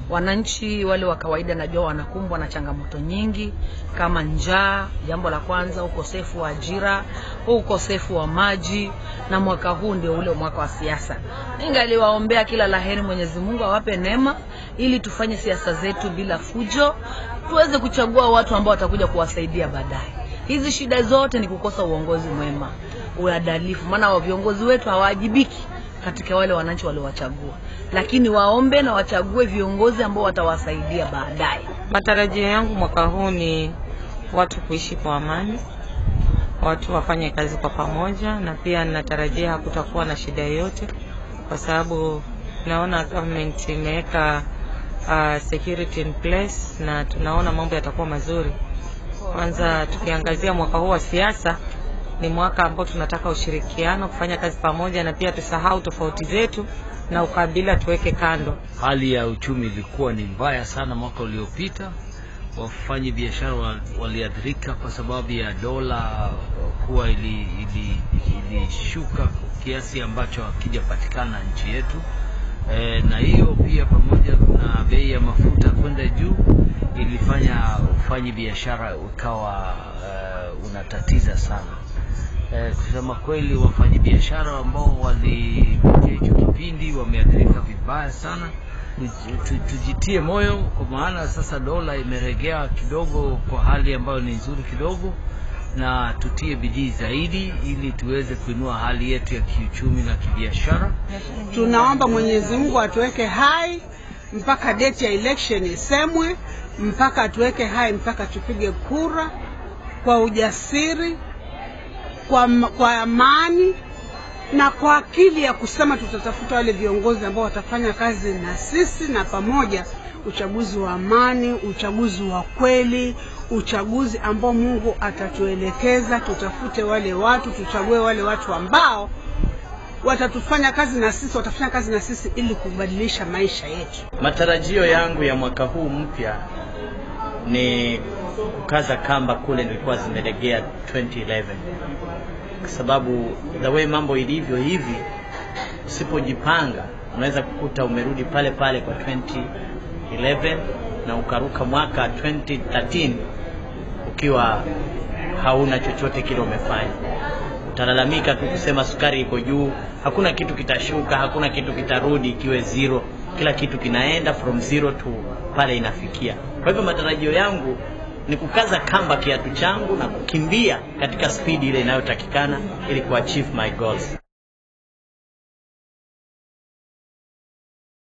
Wananchi wale wa kawaida najua wanakumbwa na changamoto nyingi kama njaa, jambo la kwanza, ukosefu wa ajira, ukosefu wa maji, na mwaka huu ndio ule mwaka wa siasa. Ningaliwaombea kila laheri, Mwenyezi Mungu awape neema ili tufanye siasa zetu bila fujo, tuweze kuchagua watu ambao watakuja kuwasaidia baadaye. Hizi shida zote ni kukosa uongozi mwema, uadilifu, maana wa viongozi wetu hawajibiki katika wale wananchi waliowachagua. Lakini waombe na wachague viongozi ambao watawasaidia baadaye. Matarajio yangu mwaka huu ni watu kuishi kwa amani, watu wafanye kazi kwa pamoja, na pia ninatarajia hakutakuwa na shida yoyote kwa sababu naona government imeweka security in place na tunaona mambo yatakuwa mazuri. Kwanza tukiangazia mwaka huu wa siasa, ni mwaka ambao tunataka ushirikiano, kufanya kazi pamoja, na pia tusahau tofauti zetu na ukabila tuweke kando. Hali ya uchumi ilikuwa ni mbaya sana mwaka uliopita. Wafanyi biashara waliathirika kwa sababu ya dola kuwa ilishuka kiasi ambacho hakijapatikana nchi yetu. Na hiyo pia pamoja na bei ya mafuta kwenda juu ilifanya ufanyi biashara ukawa unatatiza sana. Kusema kweli, wafanyi biashara ambao walipitia hicho kipindi wameathirika vibaya sana. Tujitie moyo kwa maana sasa dola imeregea kidogo kwa hali ambayo ni nzuri kidogo, na tutie bidii zaidi ili tuweze kuinua hali yetu ya kiuchumi na kibiashara. Tunaomba Mwenyezi Mungu atuweke hai mpaka date ya election isemwe, mpaka atuweke hai, mpaka tupige kura kwa ujasiri, kwa amani na kwa akili ya kusema tutatafuta wale viongozi ambao watafanya kazi na sisi, na pamoja uchaguzi wa amani, uchaguzi wa kweli, uchaguzi ambao Mungu atatuelekeza. Tutafute wale watu, tuchague wale watu ambao watatufanya kazi na sisi, watafanya kazi na sisi ili kubadilisha maisha yetu. Matarajio yangu ya mwaka huu mpya ni kukaza kamba kule nilikuwa zimelegea 2011, kwa sababu the way mambo ilivyo hivi, usipojipanga unaweza kukuta umerudi pale pale kwa 2011 na ukaruka mwaka 2013 ukiwa hauna chochote kile umefanya. Utalalamika tu kusema sukari iko juu, hakuna kitu kitashuka, hakuna kitu kitarudi kiwe zero. Kila kitu kinaenda from zero to pale inafikia. Kwa hivyo matarajio yangu ni kukaza kamba kiatu changu na kukimbia katika speed ile inayotakikana ili kuachieve my goals.